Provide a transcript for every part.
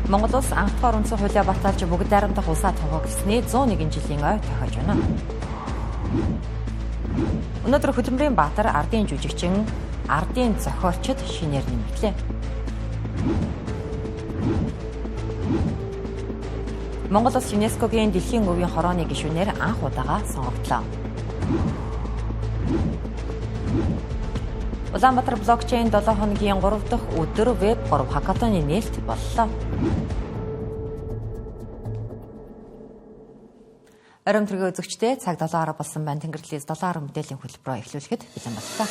Монгол улс анх дахь үндсэн хуулиа баталж бүгд найрамдах улсаа тунхагласны 101 жилийн ой тохиож байна. Өнөөдөр Хөдөлмөрийн Баатар ардын жүжигчин, ардын зохиолчид шинээр нэмэгдлээ. Монгол улс ЮНЕСКОгийн дэлхийн өвийн хорооны гишүүнээр анх удаага сонгогдлоо. Улаанбаатар блокчейн 7 хоногийн 3 дахь өдөр веб 3 хакатоны нээлт боллоо. Оройн төргийн үзэгчдээ цаг 7-аар болсон байна. Тэнгэрлэлээс 7-аар мэдээллийн хөтөлбөрөөр эхлүүлэхэд бэлэн боллоо.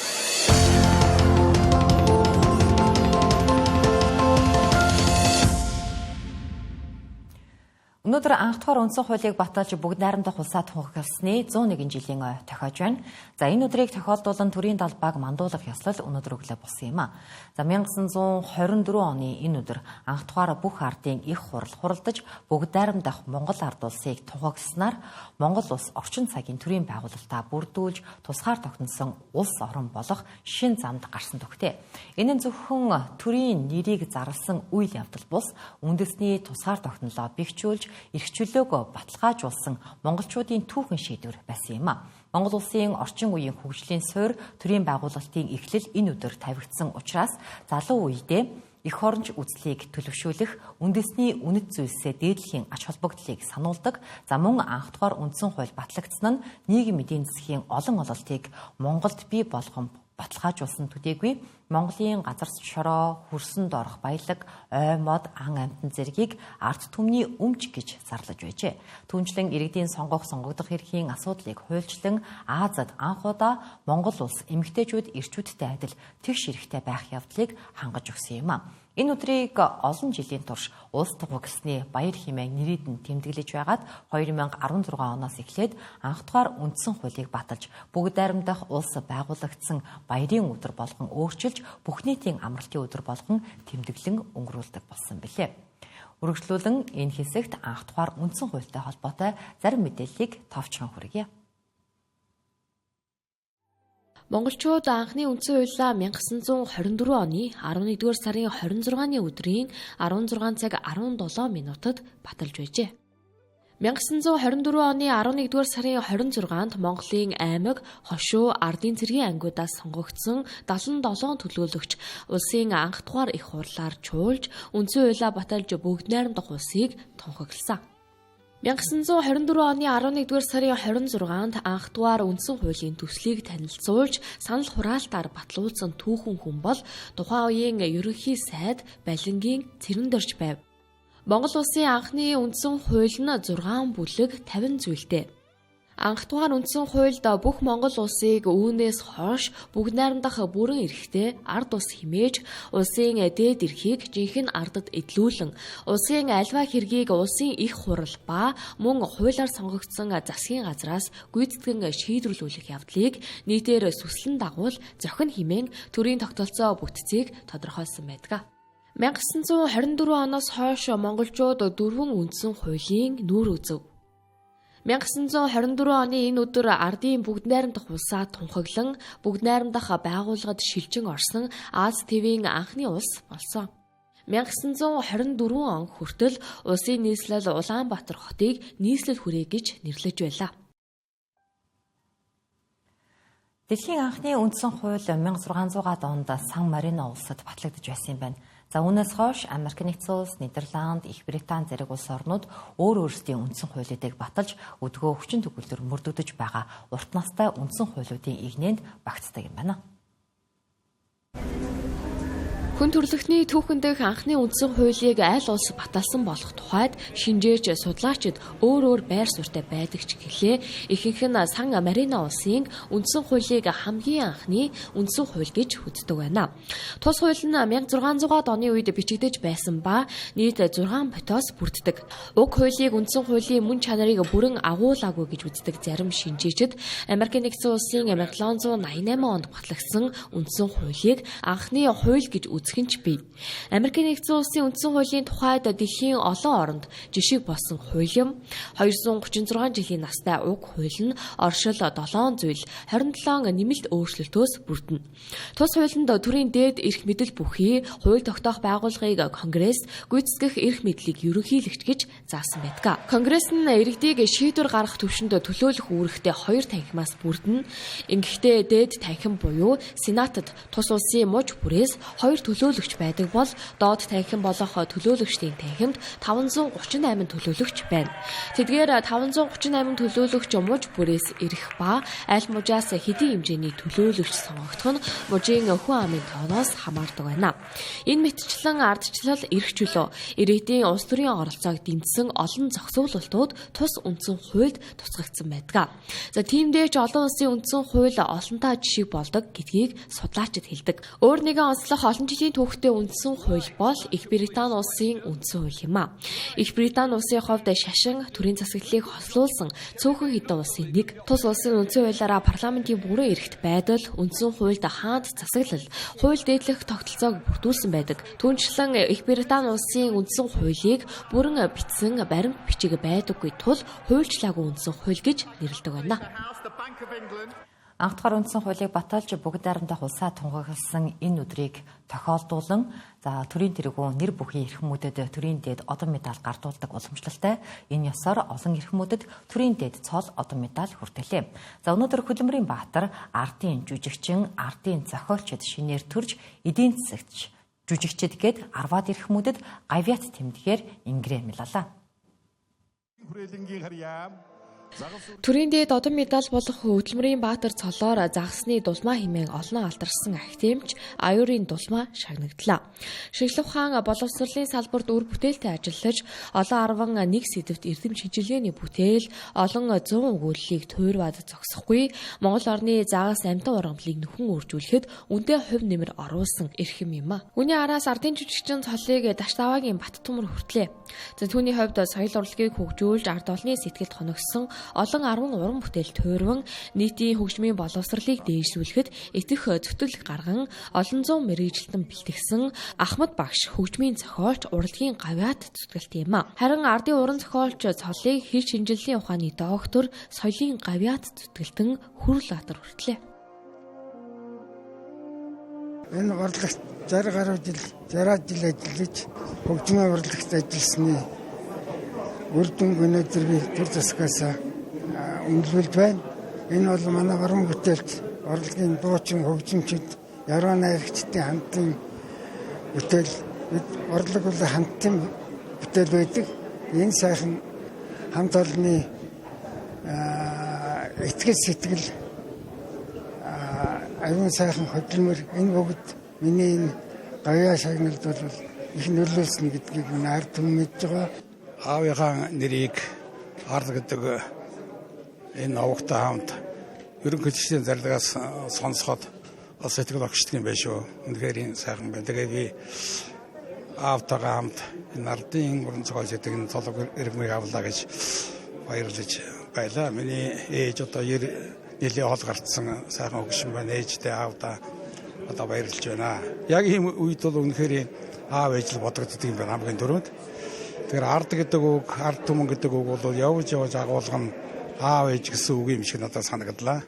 Өнөөдөр анх дахь үндсэн хуулийг баталж бүгд найрамдах улсаа тунхагласны 101 жилийн ой тохиож байна. За энэ өдрийг тохиолдуулан төрийн далбааг мандуулах ёслол өнөөдөр өглөө болсон юм а. За 1924 оны энэ өдөр анх дахь бүх ардын их хурал хуралдаж бүгд найрамдах Монгол ард улсыг тунхагласнаар Монгол улс орчин цагийн төрийн байгуулалтаа бүрдүүлж тусгаар тогтносон улс орон болох шин замд гарсан төгтөө. Энэ нь зөвхөн төрийн нэрийг зарласан үйл явдал бус үндэсний тусгаар тогтнолоо бэхжүүлж эрхчлөөгөө баталгаажуулсан монголчуудын түүхэн шийдвэр байсан юм а. Монгол улсын орчин үеийн хөгжлийн суурь төрийн байгуулалтын эхлэл энэ өдөр тавигдсан учраас залуу үедээ эх оронч үзлийг төлөвшүүлэх үндэсний үнэт зүйлсээ дээдлэхийн ач холбогдлыг сануулдаг. За мөн анх дахь үндсэн хууль батлагдсан нь нийгмийн эдийн засгийн олон ололтыг Монголд бий болгон баталгаажуулсан төдийгүй Монголын газар шороо, хөрсөнд орох баялаг, ой мод, ан амьтан зэргийг ард түмний өмч гэж зарлаж байжээ. Түүнчлэн иргэдийн сонгогдох эрхийн асуудлыг хуульчлан Азад анх удаа Монгол улс эмэгтэйчүүд эрчүүдтэй адил тэгш эрэхтэй байх явдлыг хангаж өгсөн юм а. Энэ өдрийг олон жилийн турш улс тунхагласны баяр хэмээн нэрийдэн тэмдэглэж байгаад 2016 оноос эхлээд анх дахь үндсэн хуулийг баталж бүгд найрамдах улс байгуулагдсан баярын өдөр болгон өөрчилж бүх нийтийн амралтын өдөр болгон тэмдэглэн өнгөрүүлдэг болсон билээ. Үргэлжлүүлэн энэ хэсэгт анх дахь үндсэн хуультай холбоотой зарим мэдээллийг товчхон хүргье. Монголчууд анхны үндсэн хуулиа 1924 оны 11-р сарын 26-ны өдрийн 16 цаг 17 минутад баталж байжээ. 1924 оны 11-р сарын 26-нд Монголын аймаг, хошуу, ардын цэргийн ангиудаас сонгогдсон 77 төлөөлөгч улсын анх дахь их хурлаар чуулж үндсэн хуулиа баталж бүгд найрамдах улсыг тунхагласан. 1924 оны 11-р сарын 26-нд анх дахь үндсэн хуулийн төслийг танилцуулж санал хураалтаар батлуулсан түүхэн хүн бол тухайн үеийн ерөнхий сайд Балингийн Цэрэндорж байв. Монгол улсын анхны үндсэн хууль нь 6 бүлэг 50 зүйлтэй. Анх дахь үндсэн хуульд бүх Монгол улсыг үүнээс хойш бүгд найрамдах бүрэн эрхтэй ард улс хэмээж улсын дээд эрхийг жинхэнэ ардад эдлүүлэн улсын альва хэргийг улсын их хурал ба мөн хуулиар сонгогдсон засгийн газраас гүйцэтгэн шийдвэрлүүлэх явдлыг нийтээр сүслэн дагуул зохион хэмээн төрийн тогтолцоо бүтцийг тодорхойлсон байдаг. 1924 оноос хойш монголчууд 4 үндсэн хуулийн нүүр үзэв. 1924 оны энэ өдөр ардын бүгд найрамдах улсаа тунхаглан бүгд найрамдах байгууллагад шилжин орсон Аз ТV-ийн анхны улс болсон. 1924 он хүртэл улсын нийслэл Улаанбаатар хотыг нийслэл хүрээ гэж нэрлэж байлаа. Дэлхийн анхны үндсэн хууль 1600-аад онд Сан Марино улсад батлагдж байсан юм байна. За үүнээс хойш Америк нэгдсэн улс, Нидерланд, Их Британи зэрэг улс орнууд өөрсдийн үндсэн хуулиудыг баталж өдгөө хүчин төгөлдөр мөрдөгдөж байгаа урт настай үндсэн хуулиудын игнэнд багтдаг юм байна. Хүн төрөлхтний түүхэн дэх анхны үндсэн хуулийг аль улс баталсан болох тухайд шинжээч судлаачид өөр байр суурьтай байдаг ч гэлээ ихэнх нь Сан Марино улсын үндсэн хуулийг хамгийн анхны үндсэн хууль гэж үздэг байна. Тус хууль нь 1600-аад оны үед бичигдэж байсан ба нийт 6 ботоос бүрддэг. Уг хуулийг үндсэн хуулийн мөн чанарыг бүрэн агуулаагүй гэж үздэг зарим шинжээчид Америк нэгдсэн улсын 1788 онд батлагдсан үндсэн хуулийг анхны хууль гэж үзэх нь ч бий. Америкийн нэгдсэн улсын үндсэн хуулийн тухайд дэлхийн олон оронд жишиг болсон хуулим 236 жилийн настай уг хууль нь оршил 7 зүйл 27 нэмэлт өөрчлөлтөөс бүрдэнэ. Тус хуулинд төрийн дээд эрх мэдэл бүхий хууль тогтоох байгууллагыг Конгресс гүйцэтгэх эрх мэдлийг ерөнхийлөгч гэж заасан байдаг. Конгресс нь иргэдийг шийдвэр гаргах түвшинд төлөөлөх үүрэгтэй 2 танхимаас бүрдэнэ. Ингэхдээ дээд танхим буюу Сенатад тус улсын муж бүрээс 2 төлөөлөгч байдаг бол доод танхим болох төлөөлөгчдийн танхимд 538 төлөөлөгч байна. Тэдгээр 538 төлөөлөгч муж бүрээс ирэх ба аль мужаас хэдийн хэмжээний төлөөлөгч сонгогдох нь мужийн хүн амын тооноос хамаардаг байна. Энэ мэтчлэн ардчлал эрх чөлөө иргэдийн улс төрийн оролцоог дэмжсэн олон зохицуулалтууд тус үндсэн хуульд тусгагдсан байдаг. За тиймдээ ч олон улсын үндсэн хууль олонтаа жишиг болдог гэдгийг судлаачид хэлдэг. Өөр нэгэн онцлог олон жилийн түүхтэй үндсэн хууль бол Их Британи улсын үндсэн хууль юм а. Их Британи улсын хувьд шашин төрийн засаглалыг хослуулсан цөөхөн хэдэн улсын нэг. Тус улсын үндсэн хуулиараа парламентын бүрэн эрхт байдал үндсэн хуульд хаант засаглал, хууль дээдлэх тогтолцоог бүрдүүлсэн байдаг. Түүнчлэн Их Британи улсын үндсэн хуулийг бүрэн бичсэн баримт бичиг байдаггүй тул хуульчлаагүй үндсэн хууль гэж нэрлэдэг байна. Анх дахь үндсэн хуулийг баталж бүгд найрамдах улсаа тунхагласан энэ өдрийг тохиолдуулан төрийн тэргүүн нэр бүхий эрхэмүүдэд төрийн дээд одон медаль гардуулдаг уламжлалтай энэ ёсоор олон эрхэмүүдэд төрийн дээд цол одон медаль хүртэлээ. Өнөөдөр Хөдөлмөрийн Баатар ардын жүжигчин, ардын зохиолчид шинээр төрж эдийн засагч жүжигчид гээд 10-аад эрхэмүүдэд гавьяат тэмдгээр ингэрээ мэлалаа. Төрийн дээд одон медаль болох Хөдөлмөрийн Баатар цолоор загасны дулмаа хэмээн олон алдарсан ахтемч аюурын дулмаа шагнагдлаа. Шиглэг хаан боловсролын салбарт үр бүтээлтэй ажиллаж олон 11 сэдвт эрдэм шинжилгээний бүтээл олон 100 өгүүллийг туйрваад зогсохгүй Монгол орны загас амтан ургамлыг нөхөн үржүүлэхэд үнэтэй хувь нэмэр оруулсан эрхэм юм а. Үүний араас ардын жүжигчин цолыг Даштаваагийн Баттумар хүртлээ. Түүний хувьд соёл урлагийг хөгжүүлж ард олны сэтгэлд хоногсон олон 10 уран бүтээл туйрван нийтийн хөгжмийн боловсролыг дээшлүүлэхэд этэх зөвтөл гарган олон зуун мэргэжилтэн бэлтгэсэн Ахмад багш хөгжмийн зохиолч урлагийн гавьяат зүтгэлт юм а. Харин ардын уран зохиолч цолыг хэл шинжиллийн ухааны доктор соёлын гавьяат зүтгэлтэн Хүрэл Баатар хүртлээ. Энэ урлагт 60 гаруй жил ажиллаж хөгжмийн урлагт ажилласны үр дүнг өнөөдөр би төр засгаас үнэлүүлж байна. Энэ бол манай уран бүтээлд урлагийн дуучин хөгжимчид яруу найрагчдын хамтын бүтээл урлаг бол хамтын бүтээл байдаг. Энэ сайхан хамт олонны итгэл сэтгэл аюун сайхан хөдөлмөр энэ бүгд миний энэ гавьяа шагналд бол их нөлөөлсөн гэдгийг ард түмэн мэдж байгаа. Аавынхаа нэрийг ард гэдэг энэ овогтой хамт ерөнхийлөгчдийн зарлагаас сонсоход сэтгэл огшдог юм байна шүү. Үнэхээр энэ сайхан байна. Тэгээ би аавтайгаа хамт энэ ардын уран зохиол гэдэг энэ цолог иргмийг авлаа гэж баярлаж байлаа. Миний ээж одоо нэлийн хол гарцсан сайхан өгшин байна. Ээжтэй аавдаа одоо баярлж байна. Яг ийм үед бол үнэхээр аав ээж л бодогддог юм байна хамгийн дөрөвд. Тэгэхээр ард гэдэг үг, ард түмэн гэдэг үг бол явж агуулган аав ээж гэсэн үг юм шиг надад санагдлаа.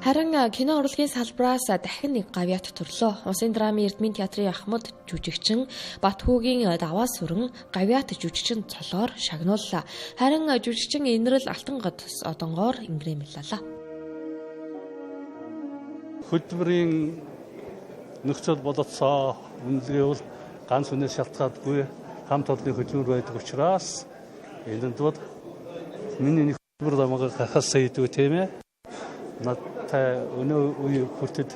Харин кино урлагийн салбараас дахин нэг гавьяат төрлөө. Улсын драмын Эрдмийн театрын Ахмад жүжигчин Батхүүгийн даваа сүрэн гавьяат жүжигчин цолоор шагнууллаа. Харин жүжигчин Инрэл Алтангад одонгоор ингэрэмэллээ. Хөдөлмөрийн нөхцөл болоцоо үнэлгээ бол ганц үнээс шалтгаалдаггүй хамт олонны хөдөлмөр байдаг учраас энэнд бол миний нэг хөдөлмөр дамгаа гахаас сайдгүй тийм ээ. Надтай өнөө үе хүртэл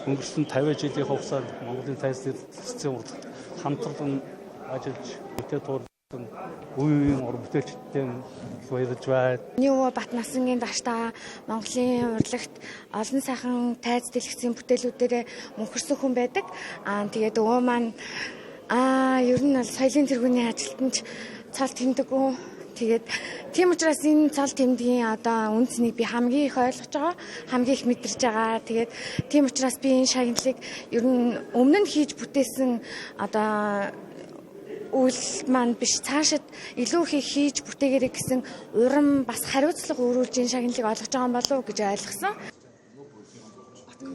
өнгөрсөн 50 жилийн хугацаанд Монголын тайзны засгийн урлагт хамтран ажиллаж бүтээ туурсан үеийн уран бүтээлчдтэй баярлж байна. Нөө Батнасангийн Даштаа Монголын урлагт олон сайхан тайз дэлгэцийн бүтээлүүдээр мөнхөрсөн хүн байдаг. Тэгээд өвөө маань ер нь бол соёлын тэргүүний ажилтнч цол тэмдэггүй. Тэгээд тийм учраас энэ цол тэмдгийн одоо үнцнийг би хамгийн их ойлгож байгаа, хамгийн их мэдэрч байгаа. Тэгээд тийм учраас би энэ шагналыг ер нь өмнө нь хийж бүтээсэн одоо үйл маань биш, цаашид илүү их хийж бүтээгээрэй гэсэн урам бас хариуцлага өрүүлж энэ шагналыг олгож байгаа юм болов уу гэж ойлгосон.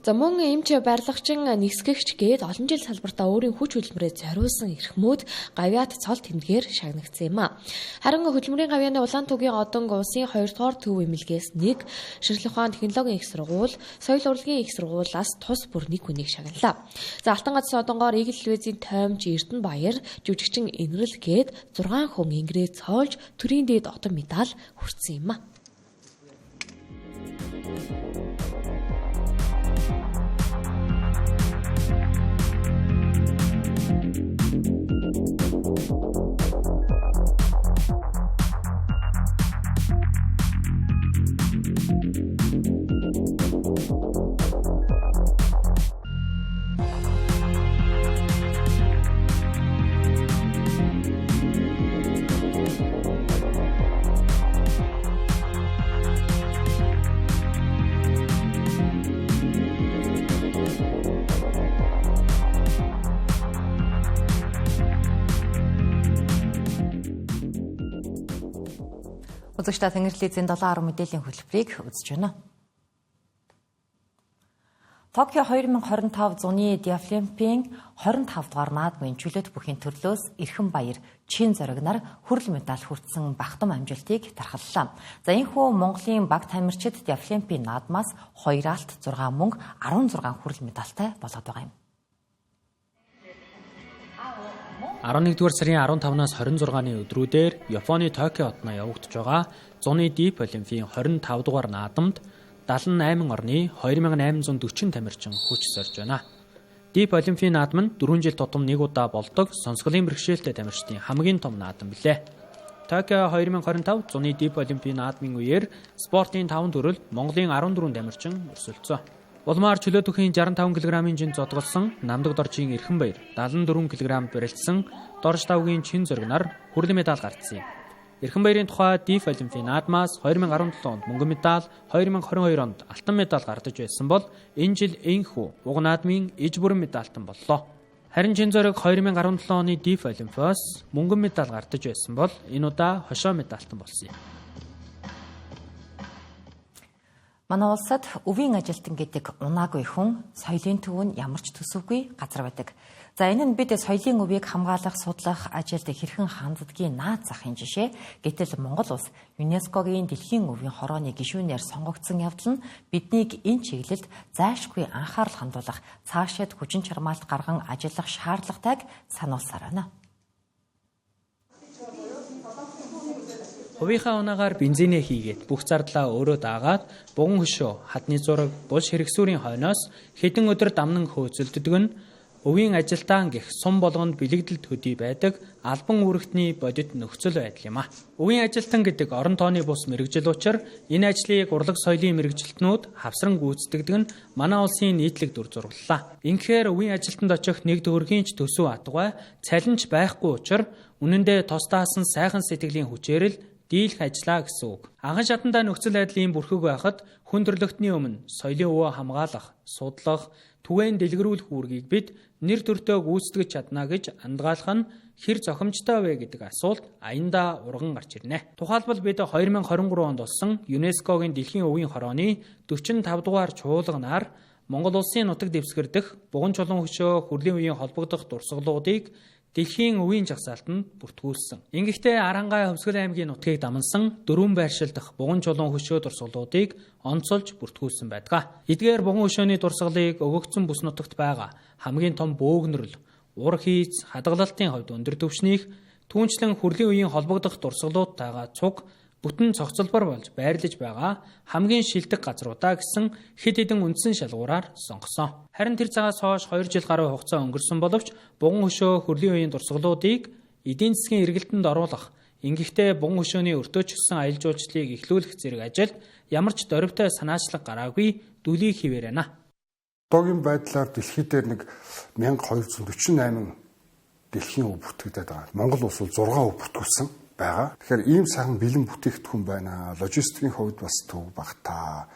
За мөн эмч барилгачин нисгэгч гээд олон жил салбартаа өөрийн хүч хөдөлмөрөө зориулсан эрхмүүд гавьяат цол тэмдгээр шагнагдсан юм а. Харин хөдөлмөрийн гавьяаны улаан түгийн одон улсын 2 дугаар төв эмнэлгээс нэг, Ширхлэх ухаан технологийн их сургууль, соёл урлагийн их сургуулиас тус бүр нэг хүнийг шагналаа. За Алтан газар одонгоор Игэл телевизийн тоймж Эрдэнэ Баяр, жүжигчин Энэрл гээд 6 хүн ингэрээ цоолж төрийн дээд отон медаль хүртсэн юм а. Үзэгчдээ Тэнгэрлэгзийн 7-10 мэдээллийн хөтөлбөрийг үзэж байна. Токио 2025 зуны Дефлимпийн 25 дугаар наадмын чөлөөт бүхийн төрлөөс Эрхэн Баяр, Чин Зориг нар хүрэл медаль хүртсэн бахтам амжилтыг тархаллаа. За энэхүү Монголын баг тамирчид Дефлимпийн наадмаас 2 алт, 6 мөнгө, 16 хүрэл медальтай болоод байгаа юм. 11-р сарын 15-наас 26-ны өдрүүдээр Японы Токио хотноо явагдаж байгаа зуны Дип Олимпийн 25 дугаар наадамд 78 орны 2840 тамирчин хүч сорж байна. Дип Олимпийн наадам нь 4 жил тутам нэг удаа болдог сонсголын бэрхшээлтэй тамирчдын хамгийн том наадам билээ. Токио 2025 зуны Дип Олимпийн наадмын үеэр спортын 5 төрөлд Монголын 14 тамирчин өрсөлдсөн. Улмаар чөлөөт бүхийн 65 кг-ийн жин зодголсон Намдаг Доржийн Эрхэн Баяр, 74 кг барилдсан Дорж Давгийн Чин Зориг нар хүрэл медаль гардсан юм. Эрхэн Баярын тухай Дип Олимпийн наадмаас 2017 онд мөнгөн медаль, 2022 онд алтан медаль гардаж байсан бол энэ жил энэхүү уг наадмын иж бүрэн медальтан боллоо. Харин Чин Зориг 2017 оны Дип Олимпиос мөнгөн медаль гардаж байсан бол энэ удаа хошоо медальтан болсон юм. Манай улсад өвийн ажилтан гэдэг унаагүй хүн соёлын төвөнд ямар ч төсөвгүй газар байдаг. За энэ нь бид соёлын өвийг хамгаалах, судлах ажилд хэрхэн ханддаггийн наад захын жишээ. Гэтэл Монгол улс ЮНЕСКОгийн дэлхийн өвийн хорооны гишүүнээр сонгогдсон явдал нь биднийг энэ чиглэлд зайлшгүй анхаарал хандуулах, цаашид хүчин чармаалт гарган ажиллах шаардлагатайг сануулсаар байна. Хувийнхаа унаагаар бензинээ хийгээд бүх зардлаа өөрөө даагаад буган хөшөө, хадны зураг, булш хэрэгсүүрийн хойноос хэдэн өдөр дамнан хөөцөлддөг нь өвийн ажилтан гэх сум болгонд бэлэгдэл төдий байдаг албан үүрэгтний бодит нөхцөл байдал юм а. Өвийн ажилтан гэдэг орон тооны бус мэргэжил учраас энэ ажлыг урлаг соёлын мэргэжилтнүүд хавсран гүйцэтгэдэг нь манай улсын нийтлэг дүр зураглалаа. Инхээр өвийн ажилтанд очих нэг төгрөгийн ч төсөв атгай цалинч байхгүй учраас үнэндээ тусдаасан сайхан сэтгэлийн хүчээр л дийлэх ажиллаа гэсэн үг. Анхан шатандаа нөхцөл байдлын бүрхэг байхад хүн төрлөختний өмнө соёлын өвөө хамгаалах, судлах, түгээн дэлгэрүүлэх үүргийг бид нэр төртөө гүйцэтгэж чадна гэж андгаалах нь хэр зохимжтой вэ гэдэг асуулт аяндаа урган гарч ирнэ. Тухайлбал бид 2023 онд болсон ЮНЕСКОгийн дэлхийн өвийн хорооны 45 дугаар чуулганаар Монгол улсын нутаг дэвсгэр дэх буган чулуун хөшөө хүрлийн үеийн холбогдох дурсгалуудыг дэлхийн өвийн жагсаалтанд бүртгүүлсэн. Ингэхдээ Арангай Хөвсгөл аймгийн нутгийг дамнсан дөрвөн байршил дах буган чулуун хөшөө дурсгалуудыг онцолж бүртгүүлсэн байдаг. Эдгээр буган хөшөөний дурсгалыг өгөгдсөн бүс нутагт байгаа хамгийн том бөөгнөрл, ур хийц, хадгалалтын хувьд өндөр түвшнийх, түүнчлэн хүрлийн үеийн холбогдох дурсгалуудтайгаа цуг бүтэн цогцлбор болж байрлаж байгаа хамгийн шилдэг газруудаа гэсэн хэд хэдэн үндсэн шалгуураар сонгосон. Харин тэр цагаас хойш 2 жил гаруй хугацаа өнгөрсөн боловч буган хөшөө хүрлийн үеийн дурсгалуудыг эдийн засгийн эргэлтэнд оруулах, ингэхдээ буган хөшөөний өртөөчсөн аялал жуулчлалыг эхлүүлэх зэрэг ажилд ямар ч дөрвтэй санаачлаг гараагүй дүлий хിവэр байна. Одоогийн байдлаар дэлхий дээр нэг 1248 дэлхийн өв бүтгэгдээд байгаа. Монгол улс бол 6 өв бүтгүүлсэн. байгаа. Тэгэхээр ийм сайхан бэлэн бүтээгдэхүүн байна. Логистикийн хувьд бас төв багтаа.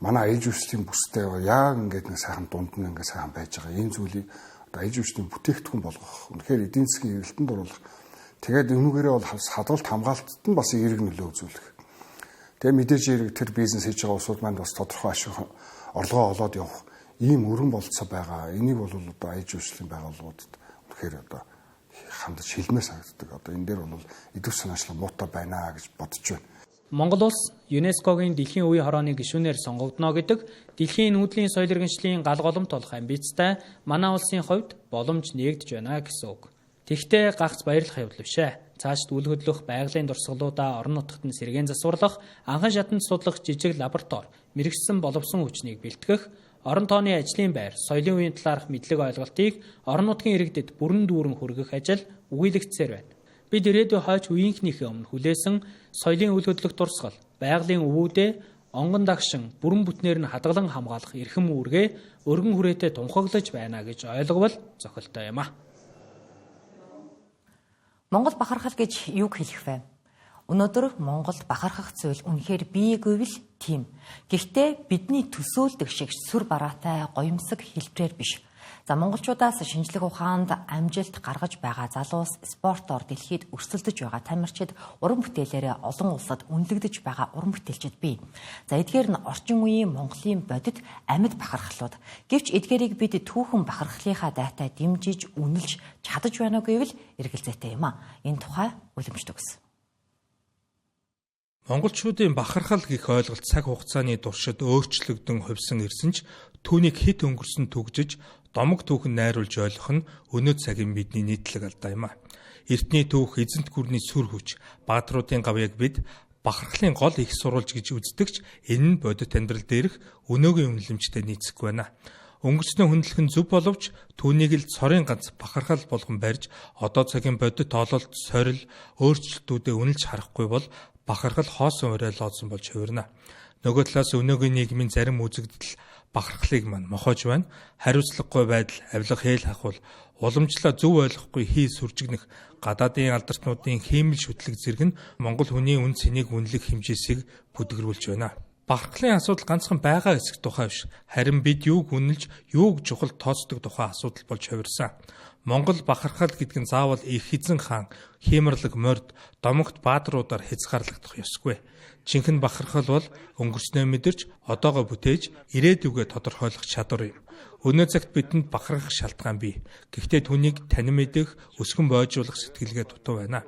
Манай ээж үүслийн бүстэй яг ингээд нэг сайхан дунд нь ингээд сайхан байж байгаа. Ийм зүйлийг одоо ээж үүслийн бүтээгдэхүүн болгох. Үнэхээр эдийн засгийн эргэлтэнд оруулах. Тэгээд өнөөгээрээ бол хадгалт хамгаалтад нь бас эерэг нөлөө үзүүлэх. Тэгээд мэдээж эерэг тэр бизнес хийж байгаа улсууд манд бас тодорхой ашиг орлогоо олоод явах ийм өргөн болцоо байгаа. Энийг бол одоо ээж үүслийн байгууллагуудад үнэхээр одоо хандаж шилмээр санагддаг. Одоо энэ дээр бол идэвх санаачлал муутай байна гэж бодож байна. Монгол улс ЮНЕСКОгийн дэлхийн үе хорооны гишүүнээр сонгогдно гэдэг дэлхийн нүүдлийн соёл иргэншлийн гал голомт болох амбицтай манай улсын хувьд боломж нэгдэж байна гэсэн үг. Тэгвэл гагц баярлах явдал бишээ. Цаашд үл хөдлөх байгалийн дурсгалуудаа орон нутгад нь сэргээн засварлах, анхан шатанд судлах жижиг лаборатори, мэрэгсэн боловсон хүчнийг бэлтгэх, орон тооны ажлын байр, соёлын үеийн талаарх мэдлэг ойлголтыг орон нутгийн иргэдэд бүрэн дүүрэн хүргэх ажил үгүйлэгдсээр байна. Бид ирээдүйн хойч үеийнхнийхээ өмнө хүлээсэн соёлын үл хөдлөх дурсгал, байгалийн өвүүдээ онгон дагшин бүрэн бүтнээр нь хадгалан хамгаалах эрхэм үүргээ өргөн хүрээтэй тунхаглаж байна гэж ойлговол зохилтой юм а. Монгол бахархал гэж юг хэлэх вэ? Өнөөдөр Монголд бахархах зүйл үнэхээр бийгүй л тийм. Гэхдээ бидний төсөөлдөг шиг сүр бараатай гоёмсог хэлбэрээр биш. За монголчуудаас шинжлэх ухаанд амжилт гаргаж байгаа залуус спортоор дэлхийд өрсөлдөж байгаа тамирчид уран бүтээлээрээ олон улсад үнэлэгдэж байгаа уран бүтээлчид бий. За эдгээр нь орчин үеийн Монголын бодит амьд бахархлууд. Гэвч эдгээрийг бид түүхэн бахархлынхаа дайтай дэмжиж үнэлж чадаж байна уу гэвэл эргэлзээтэй юм а. Энэ тухай үлэмж төгс. Монголчуудын бахархал гэх ойлголт цаг хугацааны туршид өөрчлөгдөн хувьсан ирсэн ч түүнийг хэд өнгөрсөн түгжиж домог түүхэн найруулж ойлгох нь өнөө цагийн бидний нийтлэг алдаа юм а. Эртний түүх эзэнт гүрний сүр хүч, баатруудын гавьяг бид бахархлын гол их сурвалж гэж үздэгч энэ нь бодит амьдрал дээрх өнөөгийн үнэлэмжтэй нийцэхгүй байна. Өнгөрснөө хүндлэх нь зөв боловч түүнийг л цорын ганц бахархал болгон барьж одоо цагийн бодит ололт, сорил, өөрчлөлтүүдэд үнэлж харахгүй бол бахархал хоосон урай лооцсон болж хувирна. Нөгөө талаас өнөөгийн нийгмийн зарим үзэгдэл бахархлыг мань мохож байна. Хариуцлагагүй байдал, авилга хээл хахвал уламжлаа зөв ойлгохгүй хий сүржигнэх гадаадын алдартнуудын хиймэл шүтлэг зэрэг нь Монгол хүний үн цэнийг үнэлэх хэмжээсийг бүдгэрүүлж байна. Бахархлын асуудал ганцхан байгаа хэсэг тухай биш. Харин бид юуг үнэлж, юуг чухал тооцдог тухай асуудал болж хувирсан. Монгол бахархал гэдэг нь заавал их эзэн хаан, хиймэрлэг морд, домогт баадруудаар хязгаарлагдах ёсгүй. Жинхэнэ бахархал бол өнгөрснөө мэдэрч, одоогоо бүтээж, ирээдүгөө тодорхойлох чадвар юм. Өнөө цагт бидэнд бахархах шалтгаан бий. Гэхдээ түүнийг танин мэдэх, өсгөн бойжуулах сэтгэлгээ дутуу байна.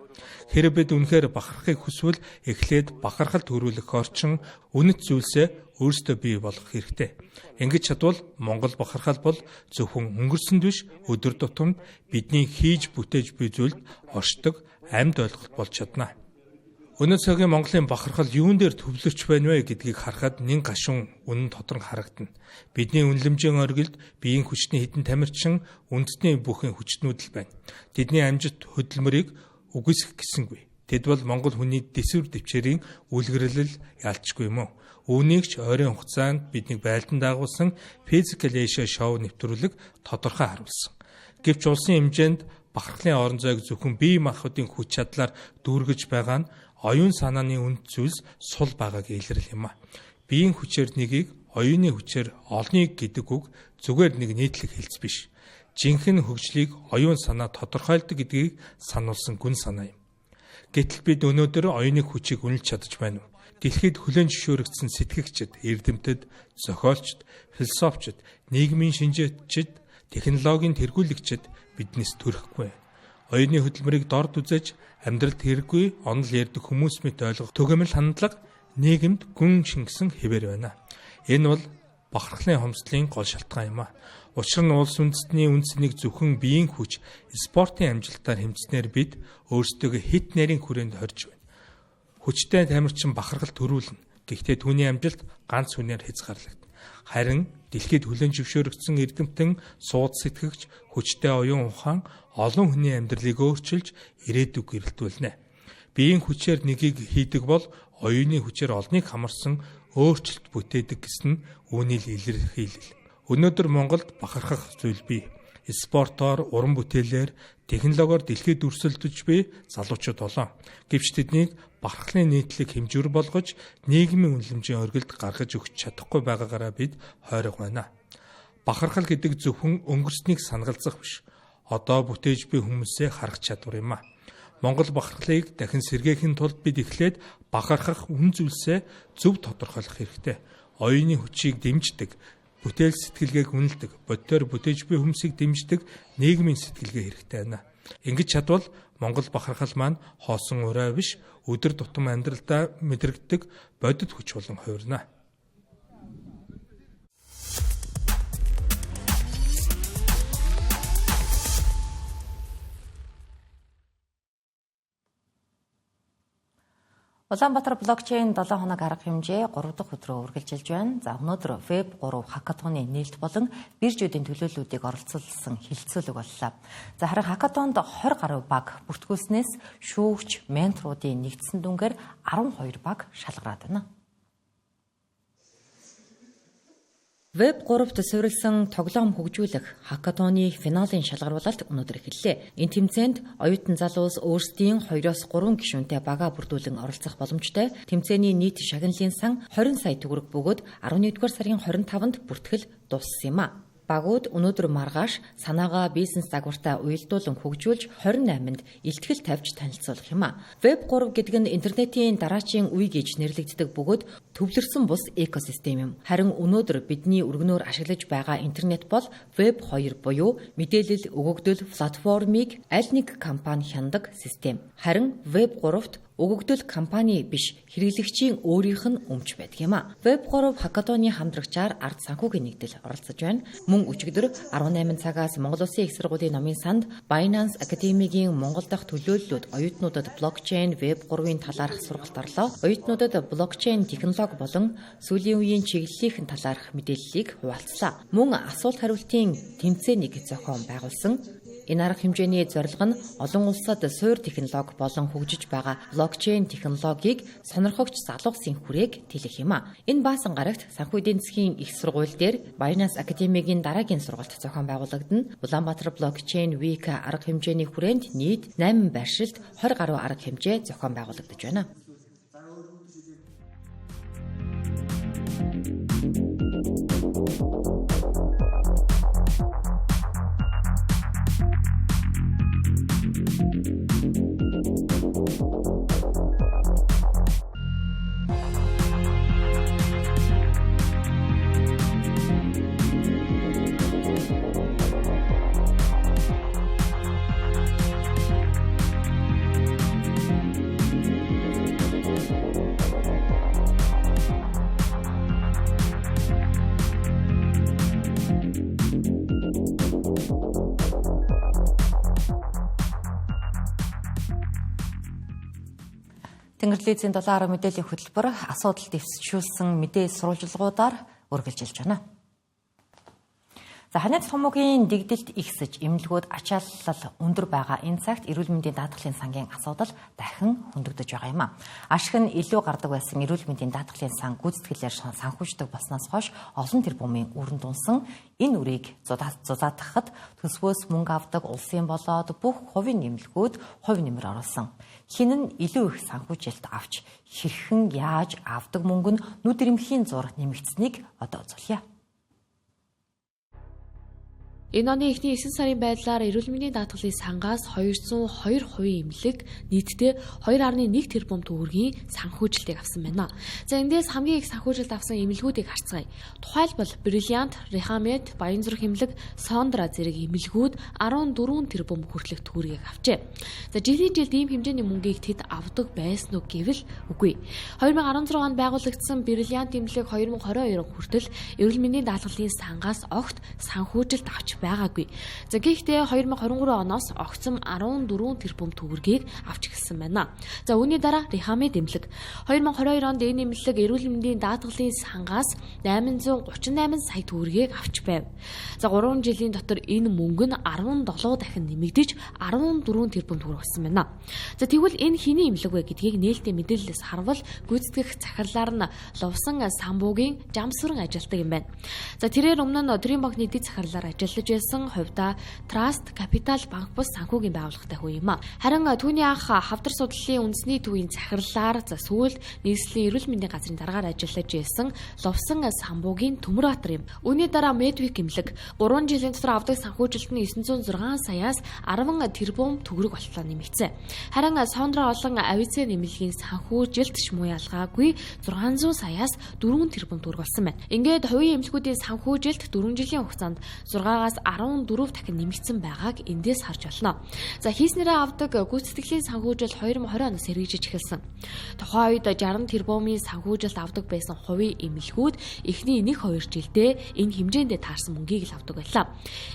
Хэрэв бид үнэхээр бахархахыг хүсвэл эхлээд бахархал төрүүлэх орчин, үнэт зүйлсээ өөрсдөө бий болгох хэрэгтэй. Ингэж чадвал Монгол бахархал бол зөвхөн өнгөрсөнд биш, өдөр тутамд бидний хийж бүтээж буй зүйлд оршдог амьд ойлголт болж чадна. Өнөө цагийн Монголын бахархал юун дээр төвлөрч байна вэ гэдгийг харахад нэг гашуун үнэн тодрон харагдана. Бидний үнэлэмжийн оргилд биеийн хүчний хідэн тамирчин үндэсний бүхэн хүчнүүд л байна. Тэдний амжилт хөдөлмөрийг үгүйсгэх гэсэнгүй. Тэд бол Монгол хүний дэсвэр дэвчээрийн үлгэрлэл ялчгүй юм уу? Үүнийг ч ойрын хугацаанд биднийг байлдан дагуулсан Physical Asia шоу нэвтрүүлэг тодорхой харуулсан. Гэвч улсын хэмжээнд бахархлын орон зайг зөвхөн бие махбодын хүч чадлаар дүүргэж байгаа нь оюун санааны үнд зүйлс сул байгааг илэрэл юм а. Биеийн хүчээр нэгийг, оюуны хүчээр олныг гэдэг үг зүгээр нэг нийтлэг хэлц биш. Жинхэнэ хөгжлийг оюун санаа тодорхойлдог гэдгийг сануулсан гүн санаа юм. Гэтэл бид өнөөдөр оюуны хүчийг үнэлж чадаж байна уу? Дэлхийд хүлээн зөвшөөрөгдсөн сэтгэгчид, эрдэмтэд, зохиолчд, философчид, нийгмийн шинжээчид, технологийн тэргүүлэгчид биднээс төрөхгүй. Оюуны хөдөлмөрийг дорд үзэж амьдралд хэрэггүй онол ярьдаг хүмүүс мэт ойлгох түгээмэл хандлага нийгэмд гүн шингэсэн хэвээр байна. Энэ бол бахархлын хомсдлын гол шалтгаан юм а. Учир нь улс үндэстний үндэснийг зөвхөн биеийн хүч, спортын амжилтаар хэмжснээр бид өөрсдөө хит нарийн хүрээнд хорж байна. Хүчтэй тамирчин бахархал төрүүлнэ. Гэхдээ түүний амжилт ганц хүнээр хязгаарлагдана. Харин дэлхийд хүлээн зөвшөөрөгдсөн эрдэмтэн, сууд сэтгэгч, хүчтэй оюун ухаан олон хүний амьдралыг өөрчилж ирээдүг гэрэлтүүлнэ. Биеийн хүчээр нэгийг хийдэг бол оюуны хүчээр олныг хамарсан өөрчлөлт бүтээдэг гэсэн үүнийг илэрхийлэл. Өнөөдөр Монголд бахархах зүйл бий. Спортоор, уран бүтээлээр, Технологиор дэлхийд өрсөлдөж буй залуучууд болон. Гэвч тэднийг бархлын нийтлэг хэмжүүр болгож нийгмийн үнэлэмжийн оргилд гаргаж өгч чадахгүй байгаагаараа бид хойрог байна. Бахархал гэдэг зөвхөн өнгөрснийг санагалзах биш. Одоо бүтээж буй хүмүүсээ харах чадвар юм а. Монгол бахархлыг дахин сэргээхийн тулд бид эхлээд бахархах үн зүйлсээ зөв тодорхойлох хэрэгтэй. Оюуны хүчийг дэмждэг, бүтээл сэтгэлгээг үнэлдэг, бодитоор бүтээж буй хүмүүсийг дэмждэг нийгмийн сэтгэлгээ хэрэгтэй байна. Ингэж чадвал Монгол бахархал маань хоосон ураа биш, өдөр тутам амьдралдаа мэдрэгддэг бодит хүч болон хувирна. Улаанбаатар блокчейн 7 хоног арга хэмжээ 3 дахь өдрөө үргэлжилж байна. За өнөөдөр Web 3 хакатоны нээлт болон биржүүдийн төлөөллүүдийг оролцуулсан хилцүүлэг боллоо. За харин хакатонд 20 гаруй баг бүртгүүлснээс шүүгч менторуудын нэгдсэн дүнгээр 12 баг шалгараад байна. Web 3-т суурилсан тоглоом хөгжүүлэх хакатоны финалийн шалгаруулалт өнөөдөр эхэллээ. Энэ тэмцээнд оюутан залуус өөрсдийн 2-3 гишүүнтэй бага бүрдүүлэн оролцох боломжтой. Тэмцээний нийт шагналын сан 20 сая төгрөг бөгөөд 11-р сарын 25-нд бүртгэл дууссан юм а. Багууд өнөөдөр маргааш санаагаа бизнес загвартай уялдуулан хөгжүүлж 28-нд илтгэл тавьж танилцуулах юм а. Web 3 гэдэг нь интернетийн дараачийн үе гэж нэрлэгддэг бөгөөд төвлөрсөн бус экосистем юм. Харин өнөөдөр бидний өргөнөөр ашиглаж байгаа интернет бол Web 2 буюу мэдээлэл өгөгдөл платформыг аль нэг компани хяндаг систем. Харин Web 3-т өгөгдөл компани биш хэрэглэгчийн өөрийнх нь өмч байдаг юм а. Web 3 хакатоны хамтрагчаар ард санхүүгийн нэгдэл оролцож байна. Мөн өчигдөр 18 цагаас Монгол Улсын их сургуулийн номын санд Binance Academy-гийн Монгол дахь төлөөллүүд оюутнуудад блокчейн Web 3-ын талаарх сургалт орлоо. Оюутнуудад блокчейн технологи болон сүүлийн үеийн чиглэлийн талаарх мэдээллийг хуваалцлаа. Мөн асуулт хариултын тэмцээнийг зохион байгуулсан. Энэ арга хэмжээний зорилго нь олон улсад суур технологи болон хөгжиж байгаа блокчейн технологиг сонирхогч залуусын хүрээг тэлэх юм а. Энэ баасан гарагт санхүү эдийн засгийн их сургууль дээр Binance Academy-гийн дараагийн сургалт зохион байгуулагдана. Улаанбаатар блокчейн Week арга хэмжээний хүрээнд нийт 8 байршилд 20 гаруй арга хэмжээ зохион байгуулагдаж байна. Тэнгэрлэгцийн 7 мэдээллийн хөтөлбөр асуудал дэвсжүүлсэн мэдээ сурвалжлагуудаар үргэлжилж байна. За ханаад цомогийн дэгдэлт ихсэж эмнэлгүүд ачаалал өндөр байгаа энэ цагт эрүүл мэндийн даатгалын сангийн асуудал дахин хөндөгдөж байгаа юм а. Ашиг нь илүү гардаг байсан эрүүл мэндийн даатгалын сан гүйцэтгэлээр санхүүждэг болсноос хойш олон тэрбумын өрн дунсан энэ үрийг зузаатгахад төсвөөс мөнгө авдаг улсын болоод бүх хувийн эмнэлгүүд хувь нэмэр оруулсан. Хин нь илүү их санхүүжилт авч хэрхэн яаж авдаг мөнгө нь нүд ирмэхийн зур нэмэгдсэнийг одоо үзүүлье. Энэ оны эхний 9 сарын байдлаар эрүүл мэндийн даатгалын сангаас 202% эмнэлэг нийтдээ 2.1 тэрбум төгрөгийн санхүүжилтийг авсан байна. За эндээс хамгийн их санхүүжилт авсан эмнэлгүүдийг харцгаая. Тухайлбал Brilliant, Rehamed, Баянзүрх эмнэлэг, Sondra зэрэг эмнэлгүүд 14 тэрбум хүртэлх төгрөгийг авчээ. За жилийн жилд ийм хэмжээний мөнгийг тэд авдаг байсан уу гэвэл үгүй. 2016 онд байгуулагдсан Brilliant эмнэлэг 2022 хүртэл эрүүл мэндийн даатгалын сангаас огт санхүүжилт авч байгаагүй. За гэхдээ 2023 оноос огцом 14 тэрбум төгрөгийг авч эхэлсэн байна. За үүний дараа Rehamed эмнэлэг 2022 онд энэ эмнэлэг эрүүл мэндийн даатгалын сангаас 838 сая төгрөгийг авч байв. За 3 жилийн дотор энэ мөнгө нь 17 дахин нэмэгдэж 14 тэрбум төгрөг болсон байна. За тэгвэл энэ хэний эмнэлэг вэ гэдгийг нээлттэй мэдээлэлээс харвал гүйцэтгэх захирлаар нь Лувсан самбуугийн Жамсваран ажилладаг юм байна. За тэрээр өмнө нь Төрийн банкны дэд захирлаар ажиллаж ажиллаж байсан хувьдаа Trust Capital банк бус санхүүгийн байгууллагатай хүн юм а. Харин түүний анх хавдар судлалын үндэсний төвийн захирлаар сүүлд нийслэлийн эрүүл мэндийн газрын дараагаар ажиллаж байсан Ловсон Самбуугийн Төмөрбаатар юм. Үүний дараа Medwick имлэг 3 жилийн дотор авдаг санхүүжилт нь 906 саяас 10 тэрбум төгрөг болтлоо нэмэгцээ. Харин Сондро олон авицэ нэмэлгийн санхүүжилт шмуу ялгаагүй 600 саяас 4 тэрбум төгрөг болсон байна. Ингээд хувийн эмнэлгүүдийн санхүүжилт 4 жилийн хугацаанд 6-аас 14 дахин нэмэгдсэн байгааг эндээс харж болно. За хийснээрээ авдаг гүйцэтгэлийн санхүүжилт 2020 оноос хэрэгжиж эхэлсэн. Тухайн үед 60 тэрбумын санхүүжилт авдаг байсан хувийн эмнэлгүүд эхний 1-2 жилдээ энэ хэмжээндээ таарсан мөнгийг л авдаг байлаа.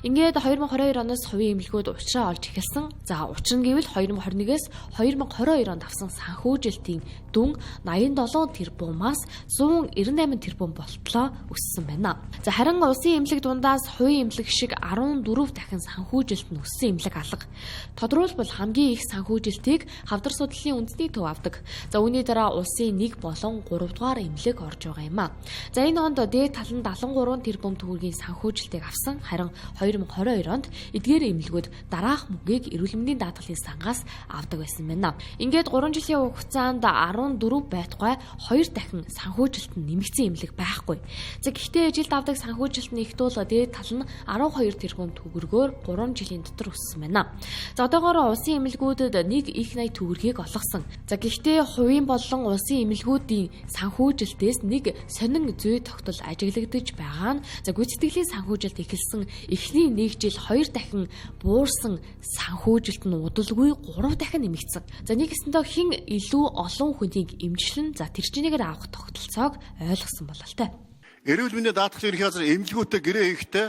Ингээд 2022 оноос хувийн эмнэлгүүд учраа олж эхэлсэн. За учир нь гэвэл 2021-ээс 2022 онд авсан санхүүжилтийн дүн 87 тэрбумаас 198 тэрбум болтлоо өссөн байна. За харин улсын эмнэлэг дундаас хувийн эмнэлэг шиг 14 дахин санхүүжилт нь өссөн эмнэлэг алга. Тодорхойлбол хамгийн их санхүүжилтийг хавдар судлалын үндэсний төв авдаг. За үүний дараа улсын 1 болон 3 дугаар эмнэлэг орж байгаа юм а. За энэ онд дээд тал нь 73 тэрбум төгрөгийн санхүүжилтийг авсан. Харин 2022 онд эдгээр эмнэлгүүд дараах мөнгийг эрүүл мэндийн даатгалын сангаас авдаг байсан байна. Ингээд 3 жилийн хугацаанд 14 байтугай 2 дахин санхүүжилт нь нэмэгдсэн эмнэлэг байхгүй. За гэхдээ жилд авдаг санхүүжилт нь их тул дээд тал нь 12 тэрбум төгрөгөөр 3 жилийн дотор өссөн байна. За одоогоор улсын эмнэлгүүдэд нэг их 80 төгрөгийг олгосон. За гэхдээ хувийн болон улсын эмнэлгүүдийн санхүүжилтээс нэг сонин зүй тогтол ажиглагдаж байгаа нь за гүйцэтгэлийн санхүүжилт эхэлсэн эхний 1 жил 2 дахин буурсан санхүүжилт нь удалгүй 3 дахин нэмэгдсэн. За нэгсэндээ хэн илүү олон хүнийг эмчлэн за тэрчнийгээр авах тогтолцоог ойлгосон бололтой. Эрүүл мэндийн даатгалын ерхий газар эмнэлгүүтээ гэрээ хийхдээ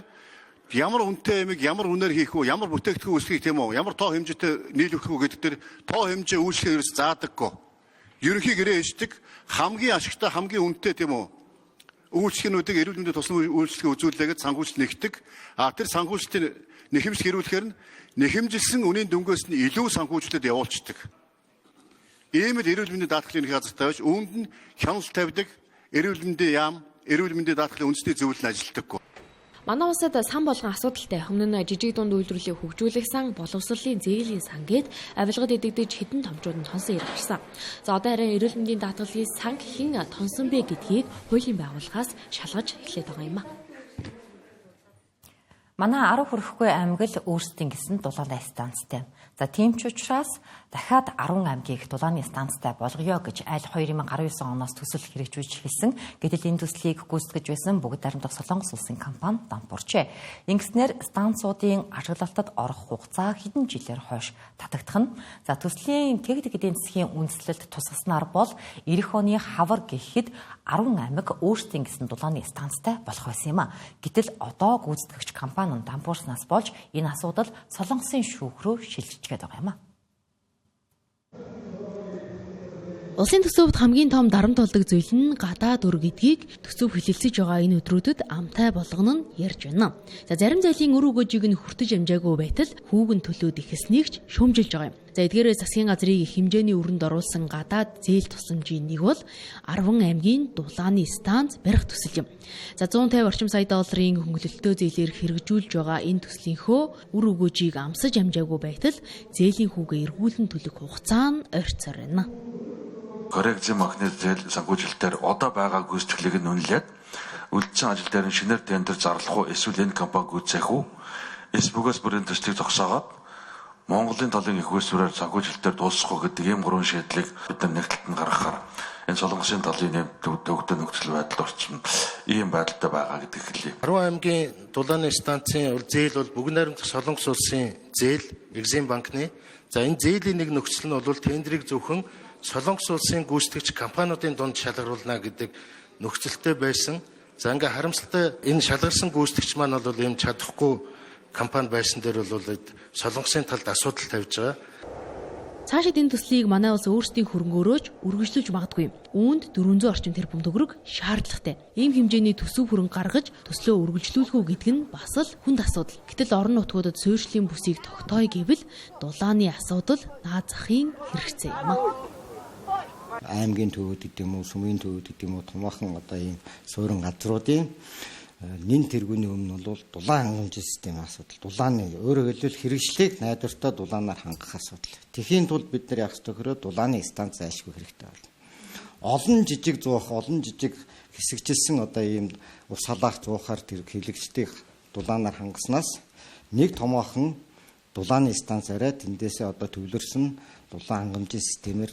ямар үнэтэй эмийг ямар үнээр хийх үү, ямар бүтээгдэхүүн үүсгэх тийм үү, ямар тоо хэмжээтэй нийлүүлэх үү гэдэг дээр тоо хэмжээ үйлчлэхээр ерөөс заадаггүй. Ерөнхий гэрээ хийдэг хамгийн ашигтай, хамгийн үнэтэй тийм үү үйлчлэгнүүдийг эрүүл мэндийн тусам үйлчлэгээ үзүүлээгээд санхүүжилт нэгдэг. Тэр санхүүжилтийн нэхэмжлэг хэрэглэхээр нь нэхэмжилсэн үнийн дөнгөөс нь илүү санхүүжилтэд явуулцдаг. Ийм л эрүүл мэндийн даатгалын ерхий газартай байж үүнд нь хяналт тавьдаг эрүүл мэндийн яам, эрүүл мэндийн даатгалын үндэсний зөвлөл нь ажилтдаггүй. Манай улсад сан болгон асуудалтай өмнө нь жижиг дунд үйлдвэрлэлийг хөгжүүлэх сан, боловсролын зээлийн сан гээд авилгад эдэгдэж хэдэн томчууд нь тонсон ирсэн. За одоо харин эрүүл мэндийн даатгалын сан хэн тонсон бэ гэдгийг хуулийн байгууллагаас шалгаж эхлэх байгаа юм а. Манай 10 хүрэхгүй аймаг л өөрсдийн гэсэн дулааны станцтай. За тийм ч учраас дахиад 10 аймгийг дулааны станцтай болгоё гэж аль 2019 оноос төсөл хэрэгжүүлж эхэлсэн. Гэтэл энэ төслийг гүйцэтгэж байсан Бүгд Найрамдах Солонгос улсын компани дампуурчээ. Ингэснээр станцуудын ашиглалтад орох хугацаа хэдэн жилээр хойш татагдах нь. За төслийн техник эдийн засгийн үндэслэлд тусгаснаар бол эх оны хавар гэхэд 10 аймаг өөрсдийн гэсэн дулааны станцтай болох байсан юм а. Гэтэл одоо гүйцэтгэгч компани дампуурснаас болж энэ асуудал Солонгосын шүүх рүү шилжиж байгаа юм а. Улсын төсөвт хамгийн том дарамт болдог зүйл нь гадаад үр гэдгийг төсөв хэлэлцэж байгаа энэ өдрүүдэд амтай болгоно нь ярьж байна. За зарим зайлийн үр өгөөжийг нь хүртэж амжаагүй байтал хүүгэн төлөөд ихэлснийг ч шүүмжилж байгаа юм. За эдгээрээ засгийн газрыг хэмжээний өрөнд оруулсан гадаад зээл тусламжийн нэг бол 10 аймгийн дулааны станц барих төсөл юм. За 150 орчим сая долларын хөнгөлөлтөө зээлээр хэрэгжүүлж байгаа энэ төслийнхөө үр өгөөжийг амсаж амжаагүй байтал зээлийн хүүгээ эргүүлэн төлөх хугацаа нь ойрцоор байна. Коррекцийн махны зээл санхүүжилтээр одоо байгаа гүйцэтгэлийг нь үнэлээд үлдсэн ажил дээр нь шинээр тендер зарлах уу эсвэл энэ компани гүйцээх үү? Эсбүгээс бүрийн төслийг зогсоогоод Монголын талын их хурцээр санхүүжилтээр дуусгах уу гэдэг ийм гурван шийдлийг бид нар нэг талд нь гаргахаар энэ Солонгосын талын төвөгтэй нөхцөл байдал орчин ийм байдалтай байгаа гэдэг хэлье. 10 аймгийн дулааны станцын зээл бол Бүгд Найрамдах Солонгос улсын зээл, Exim банкны. За энэ зээлийн нэг нөхцөл нь бол тендерийг зөвхөн Солонгос улсын гүйцэтгэгч компаниудын дунд шалгаруулна гэдэг нөхцөлтэй байсан. За ингээ харамсалтай энэ шалгарсан гүйцэтгэгч маань бол ийм чадахгүй компани байсан дээр бол Солонгосын талд асуудал тавьж байгаа. Цаашид энэ төслийг манай улс өөрсдийн хөрөнгөөрөөж үргэлжлүүлж магадгүй. Үүнд 400 орчим тэрбум төгрөг шаардлагатай. Ийм хэмжээний төсөв хөрөнгө гаргаж төслөө үргэлжлүүлэх үү гэдг нь бас л хүнд асуудал. Гэтэл орон нутгуудад суурьшлийн бүсийг тогтооё гэвэл дулааны асуудал наад захын хэрэгцээ юм а. Аймгийн төвүүд гэдэг юм уу, сүмийн төвүүд гэдэг юм уу, томоохон одоо ийм суурин газруудын нэн тэргүүний өмнө бол дулаан хангамжийн системийн асуудал. Дулааны өөрөөр хэлбэл хэрэгжлийг найдвартай дулаанаар хангах асуудал. Тэхийн тулд бид нар яах ёстой гэхээр дулааны станц ашгүй хэрэгтэй байна. Олон жижиг зуух, олон жижиг хэсэгжилсэн одоо ийм ус халаах зуухаар тэр хэлэгчдийг дулаанаар хангаснаас нэг томоохон дулааны станц арай тэндээсээ одоо төвлөрсөн дулаан хангамжийн системээр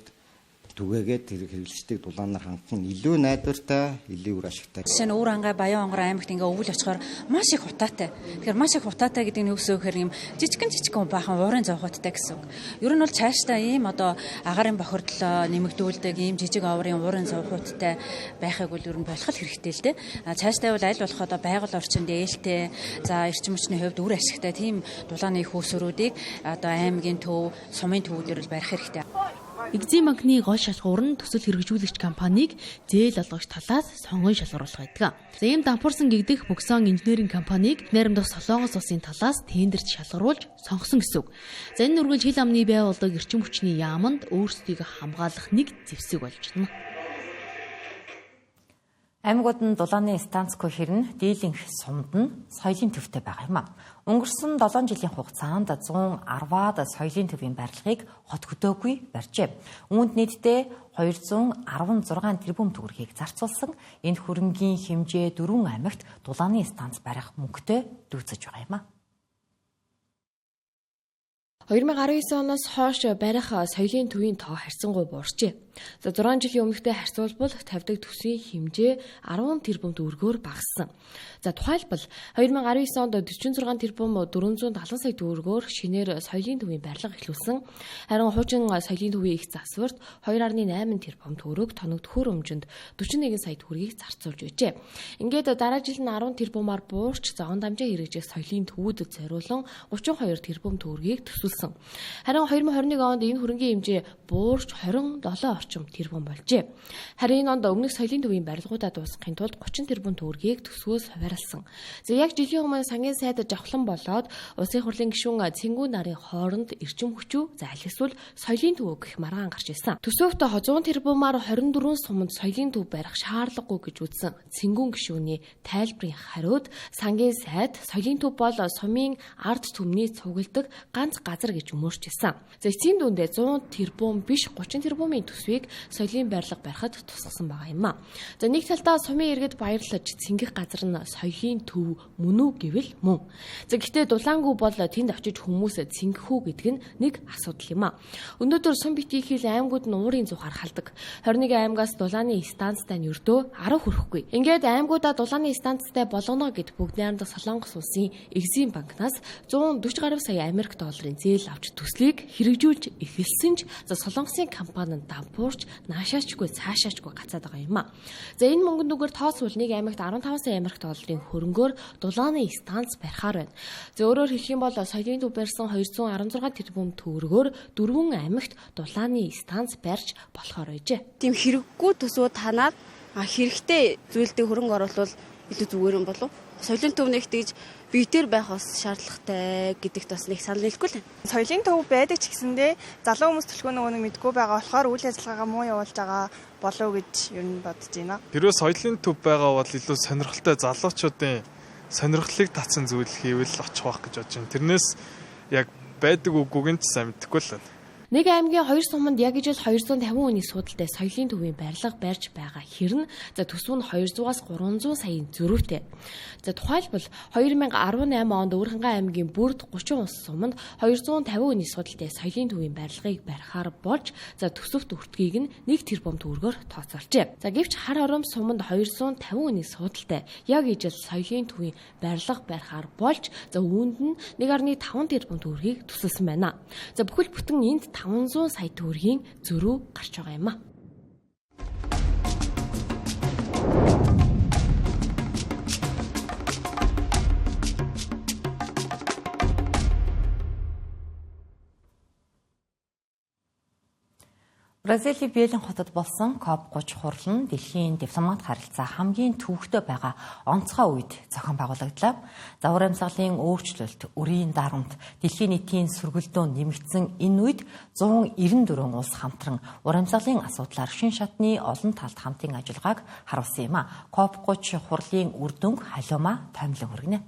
түгээгээд тэр хэрэглэгчдийг дулаанаар хангах нь илүү найдвартай, илүү үр ашигтай. Жишээ нь Өвөр ангай Баян онгор аймагт ингээ өвөл очихоор маш их хутаатай. Тэгэхээр маш их хутаатай гэдэг нь юу гэсэн үг гэхээр юм жижигэн баахан уурын зовхоттой гэсэн үг. Ер нь бол цаашдаа ийм одоо агарын бохирдлоо нэмэгдүүлдэг ийм жижиг оврын уурын зовхоттой байхыг бол ер нь болох хэрэгтэй л дээ. Цаашдаа бол аль болох одоо байгаль орчинд ээлтэй, за эрчим хүчний хувьд үр ашигтай тийм дулааны хөөсрүүдийг одоо аймгийн төв, сумын төвүүдээр барих хэрэгтэй. Экзим банкны гол шалгуур нь төсөл хэрэгжүүлэгч компанийг зээл олгогч талаас сонгон шалгаруулах байдаг. За ийм дампуурсан гэгдэх Бөксөн инженеринг компанийг Найрамдах Солонгос улсын талаас тендерт шалгаруулж сонгосон гэсэн үг. За энэ нүргэл хил амны байгууллага эрчим хүчний яамд өөрсдийг хамгаалах нэг зэвсэг болж байна. Аймагуд нь дулааны станцгүй хэрнэ дийлэнх сумд нь соёлын төвтэй байгаа юм а. Өнгөрсөн 7 жилийн хугацаанд 110-аад соёлын төвийн барилгыг хот хөдөөгүй барьжээ. Үүнд нийтдээ 216 тэрбум төгрөгийг зарцуулсан энэ хөрөнгийн хэмжээ 4 аймагт дулааны станц барих мөнгөтэй дүүцэж байгаа юм а. 2019 оноос хойш барих соёлын төвийн тоо харьцангуй буурчээ. За 6 жилийн өмнөхтэй харьцуулбал тавьдаг төсвийн хэмжээ 10 тэрбум төгрөгөөр багассан. За тухайлбал 2019 онд 46 тэрбум 470 сая төгрөгөөр шинээр соёлын төвийн барилга эхлүүлсэн. Харин хуучин соёлын төвийн их засварт 2.8 тэрбум төгрөг тоног төхөр өмжөнд 41 сая төгрөгийг зарцуулж байжээ. Ингээд дараа жил нь 10 тэрбумаар буурч зоон дамжаа хэрэгжих соёлын төвүүдэд зориулан 32 тэрбум төгрөгийг төсвөлсөн. Харин 2021 онд энэ хөрөнгийн хэмжээ буурч 27 орчим тэрбум болжээ. Харин энэ онд өмнөх соёлын төвийн барилгуудаа дуусгахын тулд 30 тэрбум төгрөгийг төсвөөс хуваарлсан. За яг жилийн өмнө сангийн сайд жавхлан болоод улсын хурлын гишүүн Цэнгүү нарын хооронд эрчим хүчүү за аль эсвэл соёлын төв гэх маргаан гарч ирсэн. Төсөвт 100 тэрбумаар 24 суманд соёлын төв барих шаардлагагүй гэж үзсэн Цэнгүү гишүүний тайлбарын хариуд сангийн сайд соёлын төв бол сумын ард түмний цугладаг ганц газар гэж өмөрчилсөн. За эцсийн дүндээ 100 тэрбум биш 30 тэрбумын төсвийг соёлын барилга барихад тусгасан байгаа юм а. За нэг талдаа сумын иргэд баярлаж цэнгэх газар нь соёлын төв мөн үү гэвэл мөн. За гэхдээ дулаангүй бол тэнд очиж хүмүүс цэнгэх үү гэдэг нь нэг асуудал юм а. Өнөөдөр сум битгий хил аймагуд нь уурын зугаар халдаг. 21 аймагаас дулааны станцтай нь өрдөө 10 хүрэхгүй. Ингээд аймагуудаа дулааны станцтай болгоно гэд бүгд Найрамдах Солонгос улсын Экзим банкнаас 140 гаруй сая Америк долларын зээл авч төслийг хэрэгжүүлж эхэлсэн ч за Солонгосын компани нь дампуурч наашаачгүй цаашаачгүй гацаад байгаа юм а. За энэ мөнгөнд үгээр тоосвол нэг аймагт 15 сая Америк долларын хөрөнгөөр дулааны станц барихаар байна. За өөрөөр хэлэх юм бол соёлын төв барьсан 216 тэрбум төгрөгөөр 4 аймагт дулааны станц барьж болохоор байжээ. Тийм хэрэггүй төсвөө танаад хэрэгтэй зүйлдээ хөрөнгө оруулах илүү зүгээр юм болов. Соёлын төв нэг тэгж биетээр байх бас шаардлагатай гэдэгт бас нэг санал нийлэхгүй л байна. Соёлын төв байдаг ч гэсэндээ залуу хүмүүс төлхөө нэг мэдгүй байгаа болохоор үйл ажиллагаагаа муу явуулж байгаа болов уу гэж ер нь бодож байна. Тэрвээ соёлын төв байгаа бол илүү сонирхолтой залуучуудын сонирхлыг татсан зүйл хийвэл очих байх гэж бодож байна. Тэрнээс яг байдаг үгүйг нь ч сайн мэдэхгүй л байна. Нэг аймгийн 2 суманд яг ижил 250 хүний судалтай соёлын төвийн барилга барьж байгаа хэрнэ за төсөв нь 200-аас 300 саяын зөрүүтэй. За тухайлбал 2018 онд Өвөрхангай аймгийн бүрд 30 улс суманд 250 хүний судалтай соёлын төвийн барилгыг барихаар болж за төсөвт өртгийг нь 1 тэрбум төгрөгөөр тооцоолжээ. За гэвч хар ором суманд 250 хүний судалтай яг ижил соёлын төвийн барилга барихаар болж за үүнд нь 1.5 тэрбум төгрөгийг төсөлсөн байна. За бүхэл бүтэн энд 500 сая төгрөгийн зөрүү гарч байгаа юм а. Бразилийн Бэлэн хотод болсон COP30 хурал нь дэлхийн дипломат харилцаа хамгийн төвөгтэй байгаа онцгой үед зохион байгуулагдлаа. Ур амьсгалын өөрчлөлт, үрийн дарамт, дэлхийн нийтийн сөргөлдөө нэмэгдсэн энэ үед 194 улс хамтран ур амьсгалын асуудлаар шин шатны олон талт хамтын ажиллагааг харуулсан юм а. COP30 хурлын үр дүнг халиумаа томилон хүргэнэ.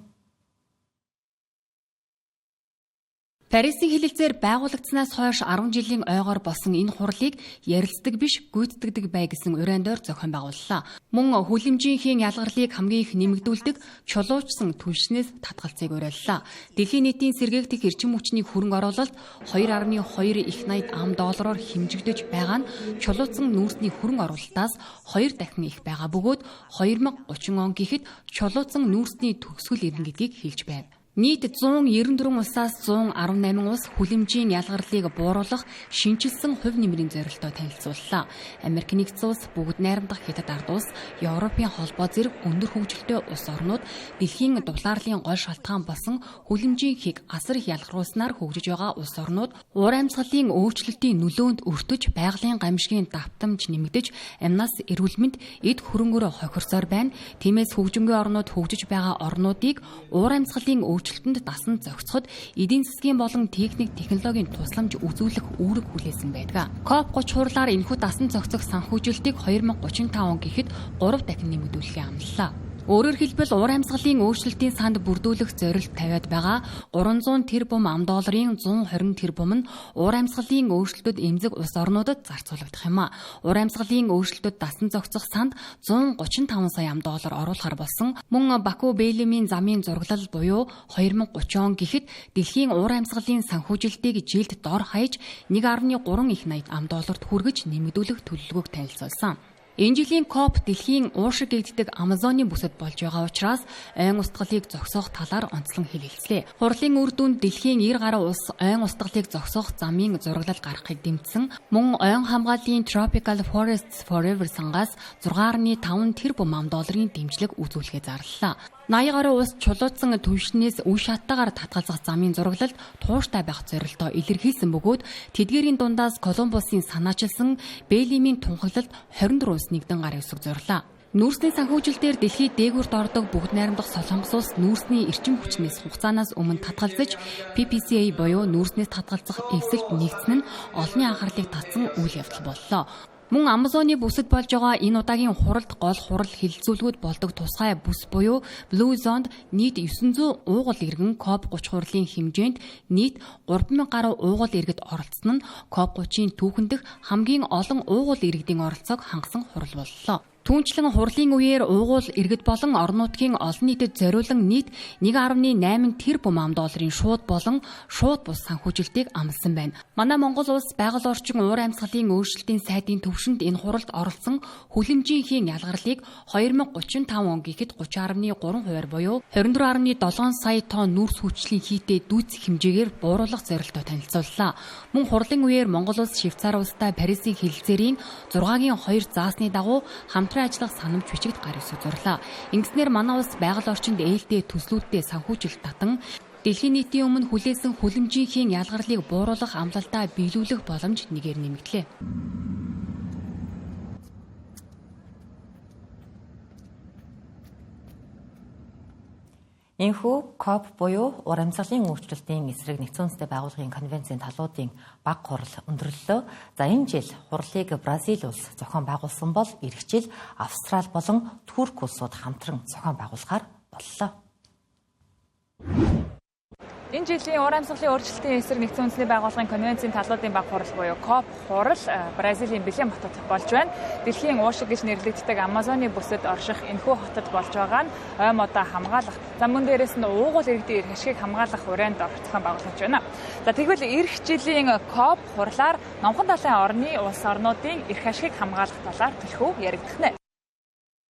Парисын хэлэлцээр байгуулагдсанаас хойш 10 жилийн ойгоор болсон энэ хурлыг ярилцдаг биш гүйцэтгэдэг бай гэсэн уриандор зохион байгууллаа. Мөн хүлэмжийн ялгарлыг хамгийн их нэмэгдүүлдэг чулуужсан түлшнээс татгалцыг уриаллаа. Дэлхийн нийтийн сэргээгдэх эрчим хүчний хөрөнгө оруулалт 2.2 их $80 хэмжигдэж байгаа нь чулуужсан нүүрсний хөрөнгө оруулалтаас 2 дахин их байгаа бөгөөд 2030 он гэхэд чулуужсан нүүрсний төгсгөл ирнэ гэдгийг хэлж байна. Нийт 194 улсаас 118 улс хүлэмжийн ялгарлыг бууруулах шинжилсэн хувь нэмрийн зорилттой танилцууллаа. Америк нэгдсэн улс, бүгд найрамдах Хятад ард улс, Европын холбоо зэрэг өндөр хөгжилтэй улс орнууд дэлхийн дулаарлын гол шалтгаан болсон хүлэмжийн хийг асар их ялгаруулснаар хөгжиж байгаа улс орнууд уур амьсгалын өөрчлөлтийн нөлөөнд өртөж байгалийн гамшигын давтамж нэмэгдэж амнаас эрүүл мэнд эд хөрөнгөөр хохирсоор байна. Тиймээс хөгжингүй орнууд хөгжиж байгаа орнуудыг уур амьсгалын өөрчлөлтөнд дасан зохицоход эдийн засгийн болон технологийн тусламж үзүүлэх үүрэг хүлээсэн байдаг. COP30 хурлаар энэхүү дасан зохицох санхүүжилтийг 2035 он гэхэд 3 дахин нэмэгдүүлэхээ амлалаа. Өөрөөр хэлбэл уур амьсгалын өөрчлөлтийн санд бүрдүүлэх зорилт тавиад байгаа 300 тэрбум $120 тэрбум нь уур амьсгалын өөрчлөлтөд эмзэг улс орнуудад зарцуулагдах юм а. Уур амьсгалын өөрчлөлтөд дасан зохицох санд $135 сая оруулахар болсон. Мөн Баку Бэлэмийн замын зураглал буюу 2030 он гэхэд дэлхийн уур амьсгалын санхүүжилтийг жилд дор хаяж $1.3 их $80 хүргэж нэмэгдүүлэх төлөвлөгөөг танилцуулсан. Энэ жилийн COP дэлхийн уушиг гэгддэг Амазоны бүсэд болж байгаа учраас ойн устгалыг зогсоох талаар онцлон хэлэлцлээ. Хурлын үр дүнд дэлхийн 90 гаруй улс ойн устгалыг зогсоох замын зураглал гаргахыг дэмжсэн. Мөн ойн хамгааллын Tropical Forests Forever сангаас $6.5 тэрбум дэмжлэг үзүүлэхээ зарлалаа. 80 гаруй улс чулуужсан түвшнээс үе шаттайгаар татгалзах замын зураглалд тууштай байх зорилтоо илэрхийлсэн бөгөөд тэдгээрийн дундаас Колумбусын санаачилсан Бэлэмийн тунхаглалд 24 улс нэгдэн гар өсөг зорлоо. Нүүрсний санхүүжилтээр дэлхийд дээгүүрт ордог бүгд найрамдах Солонгос улс нүүрсний эрчим хүчнээс хугацаанаас өмнө татгалзаж PPCA буюу нүүрснээс татгалзах эвсэлд нэгдсэн нь олонний анхаарлыг татсан үйл явдал боллоо. Мөн Амазоны бүсэд болж байгаа энэ удаагийн хуралд гол хурал хилцүүлгүүд болдог тусгай бүс буюу Blue Zone нийт 900 уугуул иргэн COP30 хурлын хэмжээнд нийт 3000 гаруй уугуул иргэд оролцсон нь COP30-ийн түүхэндх хамгийн олон уугуул иргэдийн оролцоог хангасан хурал боллоо. Түүнчлэн хурлын үеэр уугуул иргэд болон орон нутгийн олон нийтэд зориулан нийт $1.8 тэрбум шууд болон шууд бус санхүүжилтийг амласан байна. Манай Монгол улс байгаль орчин уур амьсгалын өөрчлөлтийн сайдын төвшөнд энэ хуралд оролцсон хүлэмжийн ялгарлыг 2035 он гэхэд 30.3% буюу 24.7 сая тонн нүүрс хүчлийн хийтэй дүүцэх хэмжээгээр бууруулах зорилттой танилцууллаа. Мөн хурлын үеэр Монгол улс Швейцар улстай Парисын хэлэлцээрийн 6-2 заасны дагуу ажиллах санамж бичигт гар өсөж зурлаа. Ингэснээр манай улс байгаль орчинд ээлтэй төслүүдтэй санхүүжилт татан дэлхийн нийтийн өмнө хүлээсэн хүлэмжийн ялгарлыг бууруулах амлалтаа биелүүлэх боломж нэгээр нэмэгдлээ. Энэхүү COP буюу ур амьсгалын өөрчлөлтийн эсрэг нэгдсэн үндэсний байгууллагын конвенцийн талуудын бага хурал өндөрлөлөө. За энэ жил хурлыг Бразил улс зохион байгуулсан бол эх жил Австрали болон Турк улсууд хамтран зохион байгуулахаар боллоо. Энэ жилийн ур амьсгалын өөрчлөлтийн эсрэг нэгдсэн үндэсний байгууллагын конвенцийн талуудын бага хурал буюу COP хурал Бразилийн Белем хотод болж байна. Дэлхийн уушиг гэж нэрлэгддэг Амазоны бүсэд орших энэхүү хотод болж байгаа нь ой модоо хамгаалах, за мөн дээрээс нь уугуул иргэдийн эрх ашгийг хамгаалах хүрээнд зохион байгуулж байна. За тэгвэл эх жилийн COP хурлаар номхон далайн орны улс орнуудын эрх ашгийг хамгаалах талаар төлхөө яригдана.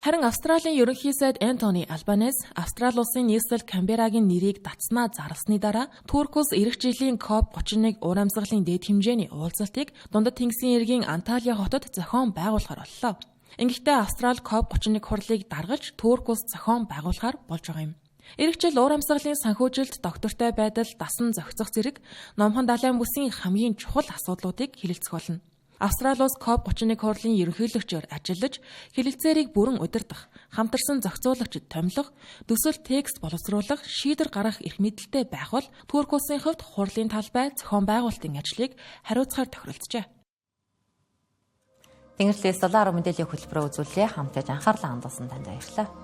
Харин Австралийн ерөнхий сайд Антони Албанес Австрали улсын нийслэл Камберагийн нэрийг татснаа зарласны дараа Турк улс эх жилийн COP31 ур амьсгалын дээд хэмжээний уулзалтыг Дундад тэнгисийн эргийн Анталия хотод зохион байгуулахар боллоо. Ингэхдээ Австрали COP31 хурлыг даргалж Турк улс зохион байгуулахар болж байгаа юм. Эх жил ур амьсгалын санхүүжилт, доктортой байдал, дасан зохицох зэрэг номхон далайн бүсийн хамгийн чухал асуудлуудыг хэлэлцэх болно. Австрали улс COP31 хурлын ерөнхийлөгчөөр ажиллаж, хэлэлцээрийг бүрэн удирдах, хамтарсан зохицуулагчид томилох, төсөл текст боловсруулах, шийдвэр гаргах эрх мэдэлтэй байх бол Турк улсын хувьд хурлын талбай зохион байгуулалтын ажлыг хариуцахаар тохиролцжээ. Тэнгэрлээс доллар мэдээллийн хөтөлбөрөөр үзүүлээ. Хамтдаа анхаарлаа хандуулсан танд баярлалаа.